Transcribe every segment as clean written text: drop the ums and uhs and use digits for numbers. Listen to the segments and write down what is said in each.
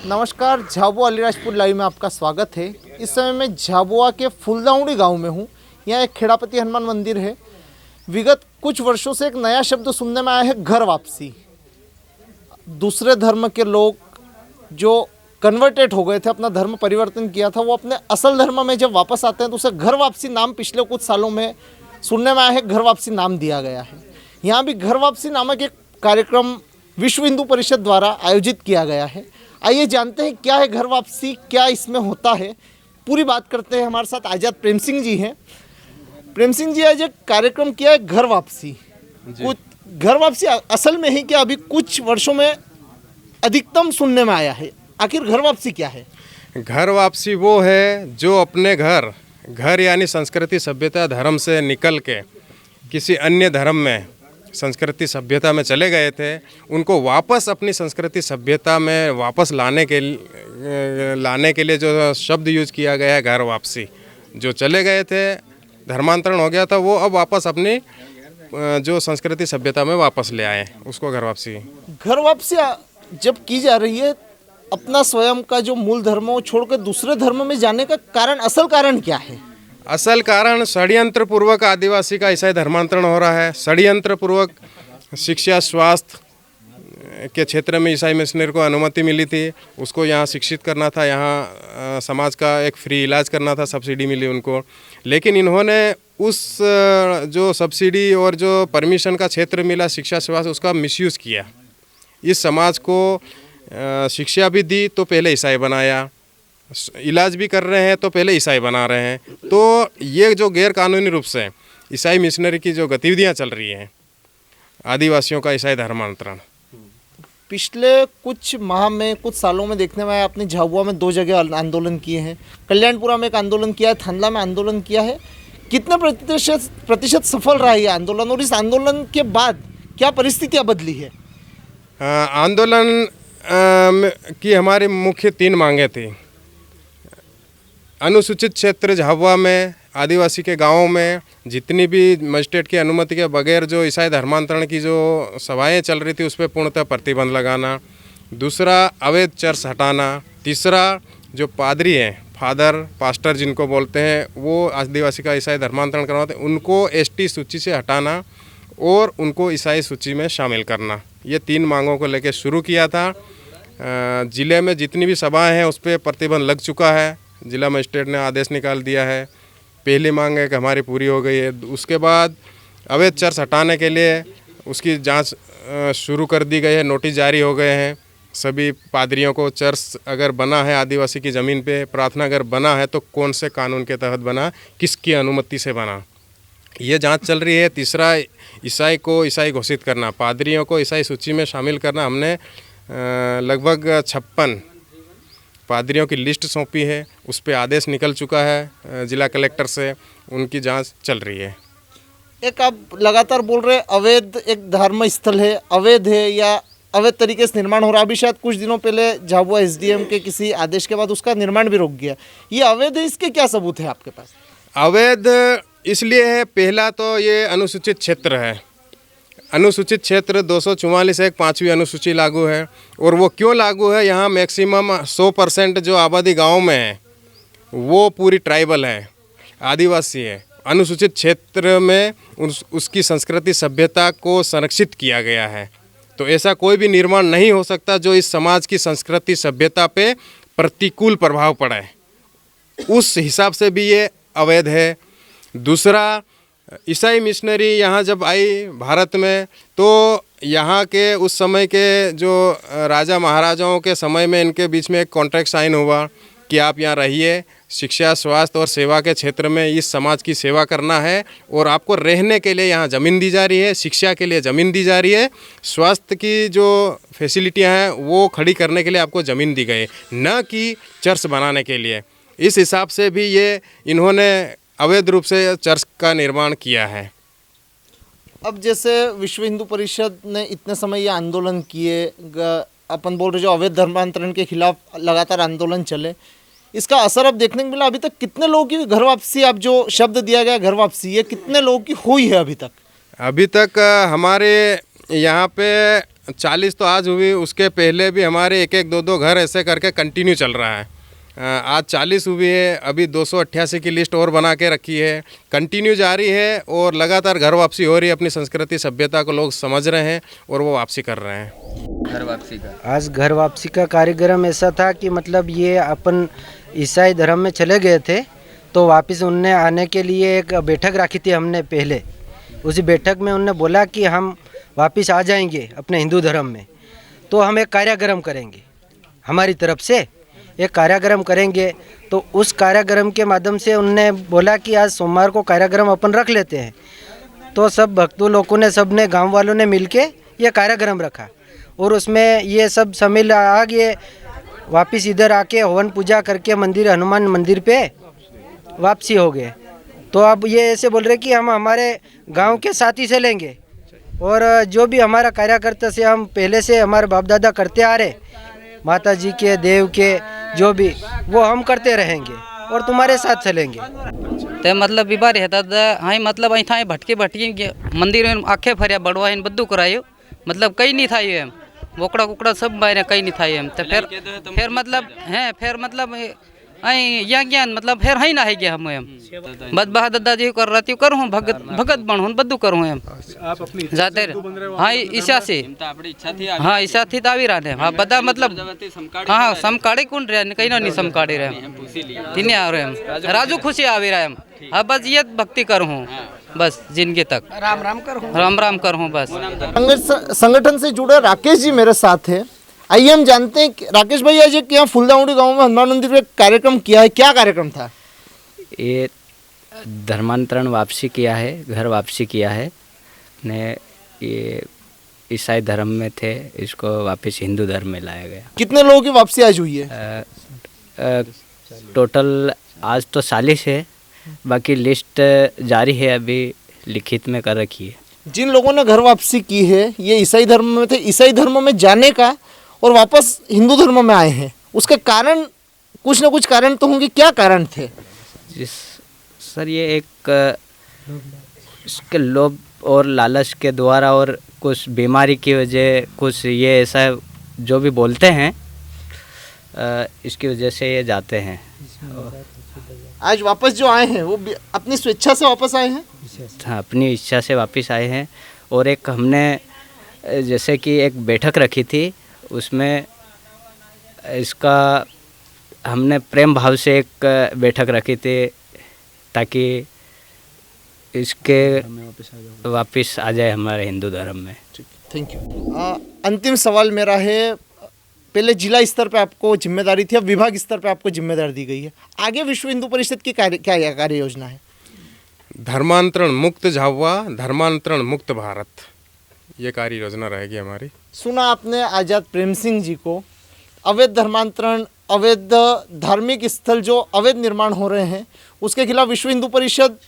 नमस्कार, झाबुआ अलीराजपुर लाइव में आपका स्वागत है। इस समय मैं झाबुआ के फुलदाउड़ी गांव में हूं। यहाँ एक खेड़ापति हनुमान मंदिर है। विगत कुछ वर्षों से एक नया शब्द सुनने में आया है, घर वापसी। दूसरे धर्म के लोग जो कन्वर्टेड हो गए थे, अपना धर्म परिवर्तन किया था, वो अपने असल धर्म में जब वापस आते हैं तो उसे घर वापसी नाम पिछले कुछ सालों में सुनने में आया है, घर वापसी नाम दिया गया है। यहाँ भी घर वापसी नामक एक कार्यक्रम विश्व हिंदू परिषद द्वारा आयोजित किया गया है। आइए जानते हैं क्या है घर वापसी, क्या इसमें होता है, पूरी बात करते हैं। हमारे साथ आजाद प्रेम सिंह जी हैं। प्रेम सिंह जी, आज एक कार्यक्रम किया है घर वापसी। कुछ घर वापसी असल में है क्या? अभी कुछ वर्षों में अधिकतम सुनने में आया है। आखिर घर वापसी क्या है? घर वापसी वो है जो अपने घर यानी संस्कृति सभ्यता धर्म से निकल के किसी अन्य धर्म में संस्कृति सभ्यता में चले गए थे, उनको वापस अपनी संस्कृति सभ्यता में वापस लाने के लिए जो शब्द यूज किया गया है, घर वापसी। जो चले गए थे, धर्मांतरण हो गया था, वो अब वापस अपनी जो संस्कृति सभ्यता में वापस ले आए, उसको घर वापसी। घर वापसी जब की जा रही है, अपना स्वयं का जो मूल धर्म हो छोड़कर दूसरे धर्म में जाने का कारण, असल कारण क्या है? असल कारण षड्यंत्र पूर्वक आदिवासी का ईसाई धर्मांतरण हो रहा है। षड्यंत्र पूर्वक शिक्षा स्वास्थ्य के क्षेत्र में ईसाई मिशनरी को अनुमति मिली थी, उसको यहाँ शिक्षित करना था, यहाँ समाज का एक फ्री इलाज करना था, सब्सिडी मिली उनको। लेकिन इन्होंने उस जो सब्सिडी और जो परमिशन का क्षेत्र मिला शिक्षा स्वास्थ्य, उसका मिसयूज़ किया। इस समाज को शिक्षा भी दी तो पहले ईसाई बनाया, इलाज भी कर रहे हैं तो पहले ईसाई बना रहे हैं। तो ये जो गैर कानूनी रूप से ईसाई मिशनरी की जो गतिविधियां चल रही हैं, आदिवासियों का ईसाई धर्मांतरण, पिछले कुछ माह में, कुछ सालों में देखने में आया। आपने झाबुआ में 2 जगह आंदोलन किए हैं, कल्याणपुरा में एक आंदोलन किया है, थांदला में आंदोलन किया है। कितने प्रतिशत सफल रहा है ये आंदोलन, और इस आंदोलन के बाद क्या परिस्थितियाँ बदली है? आंदोलन की हमारी मुख्य 3 मांगें थी। अनुसूचित क्षेत्र झाबुआ में, आदिवासी के गांवों में जितनी भी मजिस्ट्रेट की अनुमति के बगैर जो ईसाई धर्मांतरण की जो सभाएं चल रही थी, उस पर पूर्णतः प्रतिबंध लगाना। दूसरा, अवैध चर्च हटाना। तीसरा, जो पादरी हैं, फादर पास्टर जिनको बोलते हैं, वो आदिवासी का ईसाई धर्मांतरण करवाते हैं, उनको एसटी सूची से हटाना और उनको ईसाई सूची में शामिल करना। ये 3 मांगों को लेकर शुरू किया था। ज़िले में जितनी भी सभाएँ हैं उस पर प्रतिबंध लग चुका है, जिला मजिस्ट्रेट ने आदेश निकाल दिया है। पहली मांग है कि हमारी पूरी हो गई है। उसके बाद अवैध चर्च हटाने के लिए उसकी जांच शुरू कर दी गई है, नोटिस जारी हो गए हैं सभी पादरियों को। चर्च अगर बना है आदिवासी की ज़मीन पे, प्रार्थना अगर बना है तो कौन से कानून के तहत बना, किसकी अनुमति से बना, ये जांच चल रही है। तीसरा, ईसाई को ईसाई घोषित करना, पादरियों को ईसाई सूची में शामिल करना। हमने लगभग 56 पादरियों की लिस्ट सौंपी है, उस पर आदेश निकल चुका है जिला कलेक्टर से, उनकी जांच चल रही है। एक आप लगातार बोल रहे अवैध एक धर्म स्थल है, अवैध है या अवैध तरीके से निर्माण हो रहा है। अभी शायद कुछ दिनों पहले झाबुआ एसडीएम के किसी आदेश के बाद उसका निर्माण भी रुक गया। ये अवैध है, इसके क्या सबूत है आपके पास? अवैध इसलिए है, पहला तो ये अनुसूचित क्षेत्र है। अनुसूचित क्षेत्र 244 एक 5वीं अनुसूची लागू है। और वो क्यों लागू है? यहाँ मैक्सिमम 100% जो आबादी गांव में है वो पूरी ट्राइबल है, आदिवासी है। अनुसूचित क्षेत्र में उसकी संस्कृति सभ्यता को संरक्षित किया गया है। तो ऐसा कोई भी निर्माण नहीं हो सकता जो इस समाज की संस्कृति सभ्यता पे प्रतिकूल प्रभाव पड़े। उस हिसाब से भी ये अवैध है। दूसरा, ईसाई मिशनरी यहाँ जब आई भारत में, तो यहाँ के उस समय के जो राजा महाराजाओं के समय में इनके बीच में एक कॉन्ट्रैक्ट साइन हुआ कि आप यहाँ रहिए, शिक्षा स्वास्थ्य और सेवा के क्षेत्र में इस समाज की सेवा करना है, और आपको रहने के लिए यहाँ ज़मीन दी जा रही है, शिक्षा के लिए ज़मीन दी जा रही है, स्वास्थ्य की जो फैसिलिटियाँ हैं वो खड़ी करने के लिए आपको ज़मीन दी गई, न कि चर्च बनाने के लिए। इस हिसाब से भी ये इन्होंने अवैध रूप से चर्च का निर्माण किया है। अब जैसे विश्व हिंदू परिषद ने इतने समय ये आंदोलन किए, अपन बोल रहे जो अवैध धर्मांतरण के खिलाफ लगातार आंदोलन चले, इसका असर अब देखने को मिला। अभी तक कितने लोगों की घर वापसी, आप जो शब्द दिया गया घर वापसी, ये कितने लोगों की हुई है अभी तक? अभी तक हमारे यहाँ पे 40 तो आज हुई, उसके पहले भी हमारे एक एक दो दो घर ऐसे करके कंटिन्यू चल रहा है। आज 40 हुई है, अभी 288 की लिस्ट और बना के रखी है, कंटिन्यू जारी है और लगातार घर वापसी हो रही है। अपनी संस्कृति सभ्यता को लोग समझ रहे हैं और वो वापसी कर रहे हैं। घर वापसी का आज घर वापसी का कार्यक्रम ऐसा था कि मतलब ये अपन ईसाई धर्म में चले गए थे, तो वापस उनने आने के लिए एक बैठक रखी थी हमने पहले। उसी बैठक में उनने बोला कि हम वापस आ जाएंगे अपने हिंदू धर्म में, तो हम एक कार्यक्रम करेंगे, हमारी तरफ से एक कार्यक्रम करेंगे। तो उस कार्यक्रम के माध्यम से उनने बोला कि आज सोमवार को कार्यक्रम अपन रख लेते हैं। तो सब भक्तों लोगों ने, सब ने, गाँव वालों ने मिल के ये कार्यक्रम रखा और उसमें ये सब शामिल आ गए। वापस इधर आके हवन पूजा करके मंदिर, हनुमान मंदिर पे वापसी हो गए। तो अब ये ऐसे बोल रहे कि हम हमारे गांव के साथी से लेंगे और जो भी हमारा कार्यकर्ता से हम पहले से हमारे बाप दादा करते आ रहे, माता जी के, देव के, जो भी, वो हम करते रहेंगे और तुम्हारे साथ चलेंगे। ते मतलब बीमार रहता हाँ, मतलब અહીં થાય ભટકી ભટકી મંદિર આખે ફર્યા, બળવા એને બધું કરાયું, मतलब कहीं नहीं था ये एम वोकड़ा कुकड़ा सब बाहर कहीं नहीं था ये एम। तो फिर मतलब हैं, फिर मतलब यहाँ ज्ञान मतलब फिर है ना है गया हम एम बद बहा दादा जी कर रही कर हूँ, भगत भगत बन हूँ, बद्दू कर हूँ एम जाते हाँ ईशा से, हाँ ईशा थी तावी रहा हाँ बता मतलब हाँ समकाड़ी कौन रहे कहीं ना नहीं समकाड़ी रहे तीन आ रहे हम राजू खुशी आ रहा है। हाँ बस ये भक्ति कर हूँ बस जिंदगी तक, राम राम कर हूँ बस। संगठन से जुड़े राकेश जी मेरे साथ है। आइए हम जानते हैं कि राकेश भाई आज यहाँ फुलदाउड़ी गांव में हनुमान मंदिर में कार्यक्रम किया है, क्या कार्यक्रम था? ये धर्मांतरण वापसी किया है, घर वापसी किया है ने। ये ईसाई धर्म में थे, इसको वापस हिंदू धर्म में लाया गया। कितने लोगों की वापसी आज हुई है? टोटल आज तो 40 है, बाकी लिस्ट जारी है, अभी लिखित में कर रखी है। जिन लोगों ने घर वापसी की है ये ईसाई धर्म में थे, ईसाई धर्म में जाने का और वापस हिंदू धर्म में आए हैं, उसके कारण कुछ ना कुछ कारण तो होंगे, क्या कारण थे? सर ये एक इसके लोभ और लालच के द्वारा और कुछ बीमारी की वजह, कुछ ये ऐसा जो भी बोलते हैं इसकी वजह से ये जाते हैं। आज वापस जो आए हैं वो अपनी स्वेच्छा से वापस आए हैं? हाँ, अपनी इच्छा से वापस आए हैं। और एक हमने जैसे कि एक बैठक रखी थी, उसमें इसका हमने प्रेम भाव से एक बैठक रखी थी ताकि इसके वापस आ जाए हमारे हिंदू धर्म में। Thank you. अंतिम सवाल मेरा है, पहले जिला स्तर पे आपको जिम्मेदारी थी, अब विभाग स्तर पे आपको जिम्मेदारी दी गई है, आगे विश्व हिंदू परिषद की क्या कार्य योजना है? धर्मांतरण मुक्त झाबुआ, धर्मांतरण मुक्त भारत, ये कार्य योजना रहेगी हमारी। सुना आपने आज़ाद प्रेम सिंह जी को, अवैध धर्मांतरण, अवैध धार्मिक स्थल जो अवैध निर्माण हो रहे हैं उसके खिलाफ विश्व हिंदू परिषद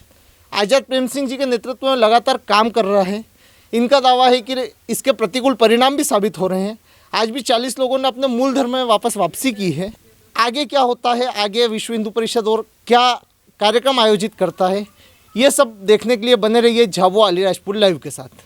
आज़ाद प्रेम सिंह जी के नेतृत्व में लगातार काम कर रहा है। इनका दावा है कि इसके प्रतिकूल परिणाम भी साबित हो रहे हैं। आज भी 40 लोगों ने अपने मूल धर्म में वापसी की है। आगे क्या होता है, आगे विश्व हिंदू परिषद और क्या कार्यक्रम आयोजित करता है, ये सब देखने के लिए बने रहिए झाबुआ अलीराजपुर लाइव के साथ।